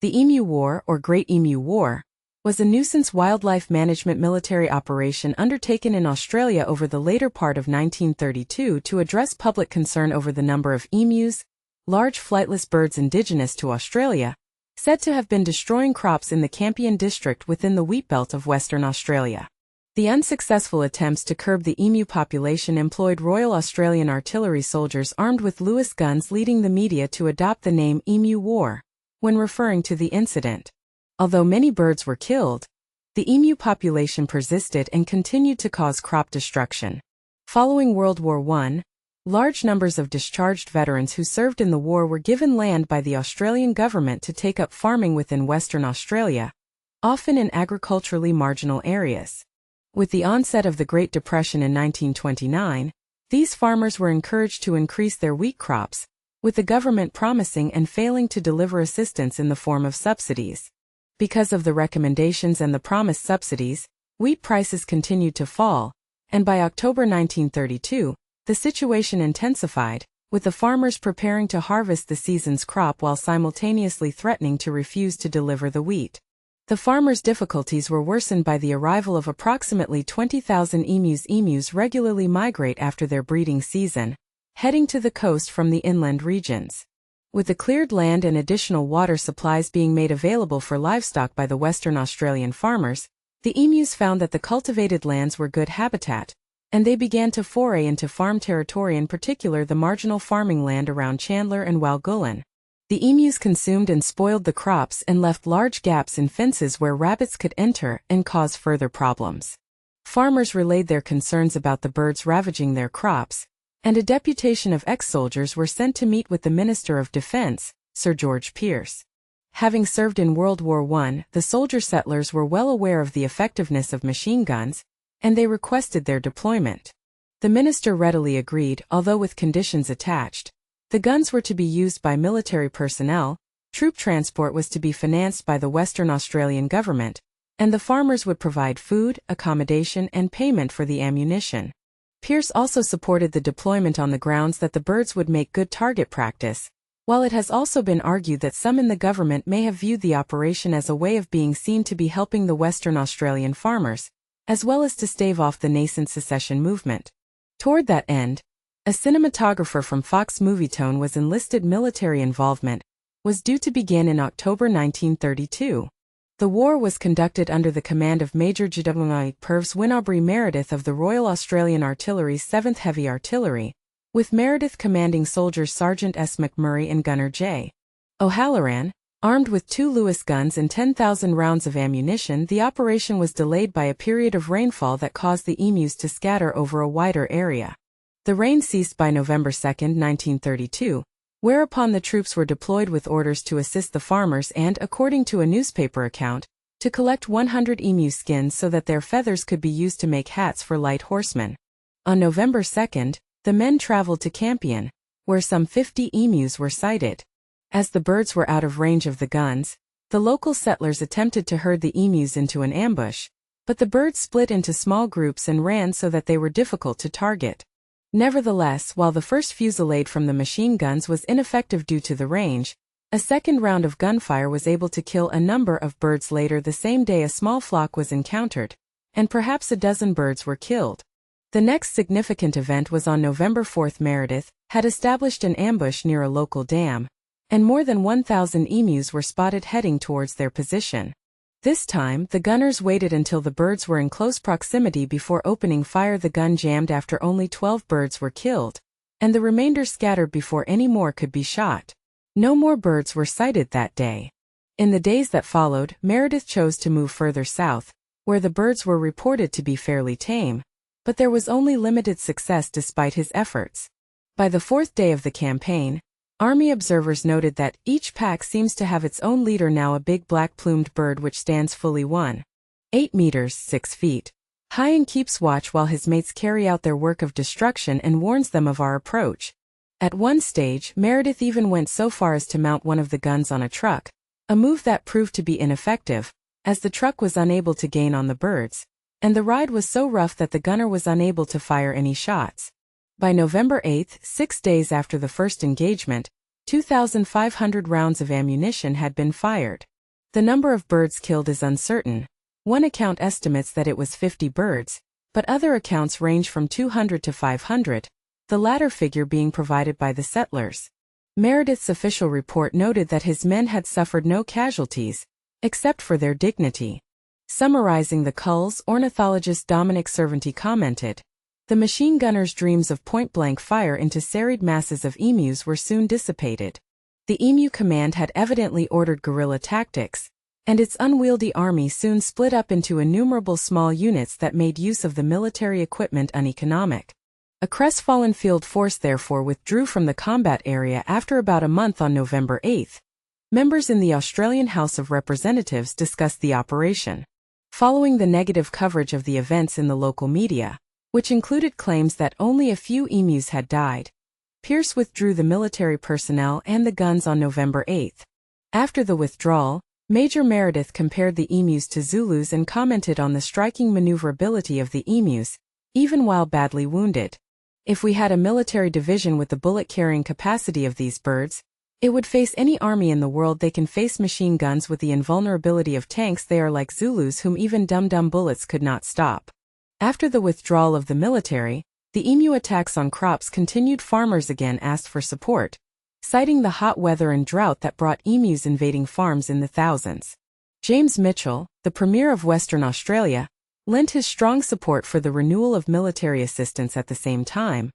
The Emu War, or Great Emu War, was a nuisance wildlife management military operation undertaken in Australia over the later part of 1932 to address public concern over the number of emus, large flightless birds indigenous to Australia, said to have been destroying crops in the Campion district within the wheatbelt of Western Australia. The unsuccessful attempts to curb the emu population employed Royal Australian Artillery soldiers armed with Lewis guns, leading the media to adopt the name Emu War when referring to the incident. Although many birds were killed, the emu population persisted and continued to cause crop destruction. Following World War I, large numbers of discharged veterans who served in the war were given land by the Australian government to take up farming within Western Australia, often in agriculturally marginal areas. With the onset of the Great Depression in 1929, these farmers were encouraged to increase their wheat crops, with the government promising and failing to deliver assistance in the form of subsidies. Because of the recommendations and the promised subsidies, wheat prices continued to fall, and by October 1932, the situation intensified, with the farmers preparing to harvest the season's crop while simultaneously threatening to refuse to deliver the wheat. The farmers' difficulties were worsened by the arrival of approximately 20,000 emus. Emus regularly migrate after their breeding season, heading to the coast from the inland regions. With the cleared land and additional water supplies being made available for livestock by the Western Australian farmers, the emus found that the cultivated lands were good habitat, and they began to foray into farm territory, in particular the marginal farming land around Chandler and Walgullen. The emus consumed and spoiled the crops and left large gaps in fences where rabbits could enter and cause further problems. Farmers relayed their concerns about the birds ravaging their crops, and a deputation of ex-soldiers were sent to meet with the Minister of Defence, Sir George Pearce. Having served in World War I, the soldier settlers were well aware of the effectiveness of machine guns, and they requested their deployment. The minister readily agreed, although with conditions attached. The guns were to be used by military personnel, troop transport was to be financed by the Western Australian government, and the farmers would provide food, accommodation, and payment for the ammunition. Pearce also supported the deployment on the grounds that the birds would make good target practice, while it has also been argued that some in the government may have viewed the operation as a way of being seen to be helping the Western Australian farmers, as well as to stave off the nascent secession movement. Toward that end, a cinematographer from Fox Movietone was enlisted. Military involvement was due to begin in October 1932. The war was conducted under the command of Major General Purves Winaubrey Meredith of the Royal Australian Artillery's 7th Heavy Artillery, with Meredith commanding soldiers Sergeant S. McMurray and Gunner J. O'Halloran, armed with 2 Lewis guns and 10,000 rounds of ammunition. The operation was delayed by a period of rainfall that caused the emus to scatter over a wider area. The rain ceased by November 2, 1932, whereupon the troops were deployed with orders to assist the farmers and, according to a newspaper account, to collect 100 emu skins so that their feathers could be used to make hats for light horsemen. On November 2, the men traveled to Campion, where some 50 emus were sighted. As the birds were out of range of the guns, the local settlers attempted to herd the emus into an ambush, but the birds split into small groups and ran so that they were difficult to target. Nevertheless, while the first fusillade from the machine guns was ineffective due to the range, a second round of gunfire was able to kill a number of birds. Later the same day a small flock was encountered, and perhaps a dozen birds were killed. The next significant event was on November 4. Meredith had established an ambush near a local dam, and more than 1,000 emus were spotted heading towards their position. This time, the gunners waited until the birds were in close proximity before opening fire. The gun jammed after only 12 birds were killed, and the remainder scattered before any more could be shot. No more birds were sighted that day. In the days that followed, Meredith chose to move further south, where the birds were reported to be fairly tame, but there was only limited success despite his efforts. By the 4th day of the campaign, Army observers noted that each pack seems to have its own leader, now a big black-plumed bird which stands fully 1.8 meters 6 feet high and keeps watch while his mates carry out their work of destruction and warns them of our approach. At one stage, Meredith even went so far as to mount one of the guns on a truck, a move that proved to be ineffective, as the truck was unable to gain on the birds, and the ride was so rough that the gunner was unable to fire any shots. By November 8, 6 days after the first engagement, 2,500 rounds of ammunition had been fired. The number of birds killed is uncertain. One account estimates that it was 50 birds, but other accounts range from 200 to 500, the latter figure being provided by the settlers. Meredith's official report noted that his men had suffered no casualties, except for their dignity. Summarizing the culls, ornithologist Dominic Cervanti commented, "The machine gunner's dreams of point-blank fire into serried masses of emus were soon dissipated. The Emu Command had evidently ordered guerrilla tactics, and its unwieldy army soon split up into innumerable small units that made use of the military equipment uneconomic. A crestfallen field force therefore withdrew from the combat area after about a month on November 8. Members in the Australian House of Representatives discussed the operation. Following the negative coverage of the events in the local media, which included claims that only a few emus had died, Pierce withdrew the military personnel and the guns on November 8. After the withdrawal, Major Meredith compared the emus to Zulus and commented on the striking maneuverability of the emus, even while badly wounded. "If we had a military division with the bullet-carrying capacity of these birds, it would face any army in the world. They can face machine guns with the invulnerability of tanks. They are like Zulus whom even dum-dum bullets could not stop." After the withdrawal of the military, the emu attacks on crops continued. Farmers again asked for support, citing the hot weather and drought that brought emus invading farms in the thousands. James Mitchell, the Premier of Western Australia, lent his strong support for the renewal of military assistance. At the same time,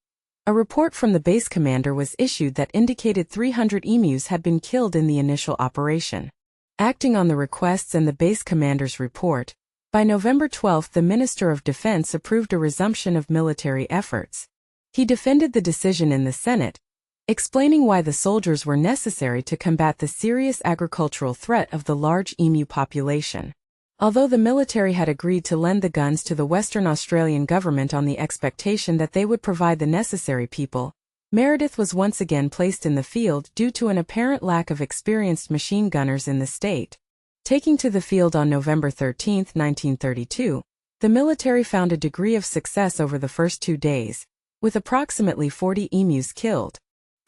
a report from the base commander was issued that indicated 300 emus had been killed in the initial operation. Acting on the requests and the base commander's report, by November 12 the Minister of Defense approved a resumption of military efforts. He defended the decision in the Senate, explaining why the soldiers were necessary to combat the serious agricultural threat of the large emu population. Although the military had agreed to lend the guns to the Western Australian government on the expectation that they would provide the necessary people, Meredith was once again placed in the field due to an apparent lack of experienced machine gunners in the state. Taking to the field on November 13, 1932, the military found a degree of success over the first 2 days, with approximately 40 emus killed.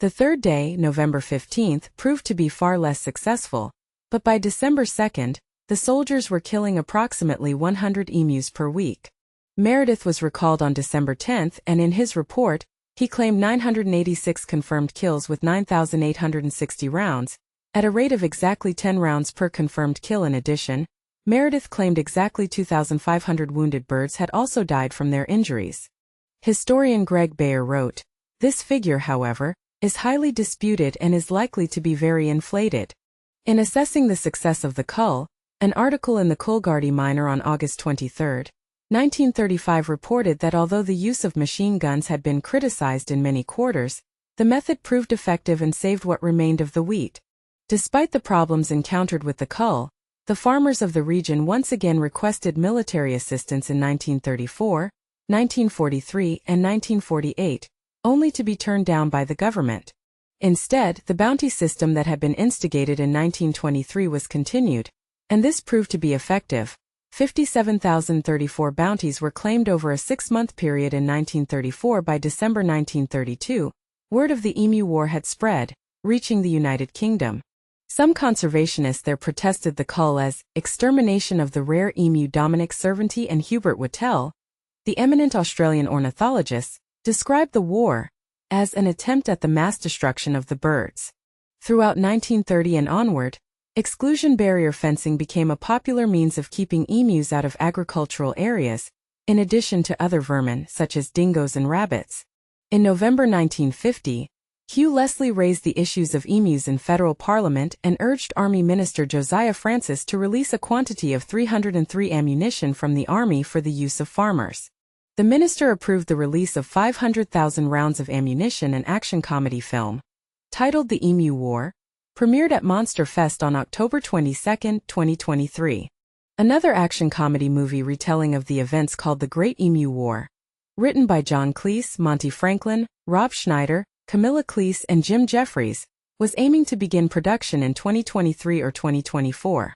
The third day, November 15, proved to be far less successful, but by December 2, the soldiers were killing approximately 100 emus per week. Meredith was recalled on December 10, and in his report, he claimed 986 confirmed kills with 9,860 rounds, at a rate of exactly 10 rounds per confirmed kill. In addition, Meredith claimed exactly 2,500 wounded birds had also died from their injuries. Historian Greg Bayer wrote, "This figure, however, is highly disputed and is likely to be very inflated." In assessing the success of the cull, an article in the Coolgardie Miner on August 23, 1935 reported that although the use of machine guns had been criticized in many quarters, the method proved effective and saved what remained of the wheat. Despite the problems encountered with the cull, the farmers of the region once again requested military assistance in 1934, 1943, and 1948, only to be turned down by the government. Instead, the bounty system that had been instigated in 1923 was continued, and this proved to be effective. 57,034 bounties were claimed over a 6-month period in 1934. By December 1932, word of the Emu War had spread, reaching the United Kingdom. Some conservationists there protested the cull as extermination of the rare emu. Dominic Cervanti and Hubert Wattell, the eminent Australian ornithologists, described the war as an attempt at the mass destruction of the birds. Throughout 1930 and onward, exclusion barrier fencing became a popular means of keeping emus out of agricultural areas, in addition to other vermin such as dingoes and rabbits. In November 1950, Hugh Leslie raised the issues of emus in federal parliament and urged Army Minister Josiah Francis to release a quantity of 303 ammunition from the Army for the use of farmers. The minister approved the release of 500,000 rounds of ammunition. An action comedy film, titled The Emu War, premiered at Monster Fest on October 22, 2023. Another action comedy movie retelling of the events called The Great Emu War, written by John Cleese, Monty Franklin, Rob Schneider, Camilla Cleese, and Jim Jeffries, was aiming to begin production in 2023 or 2024.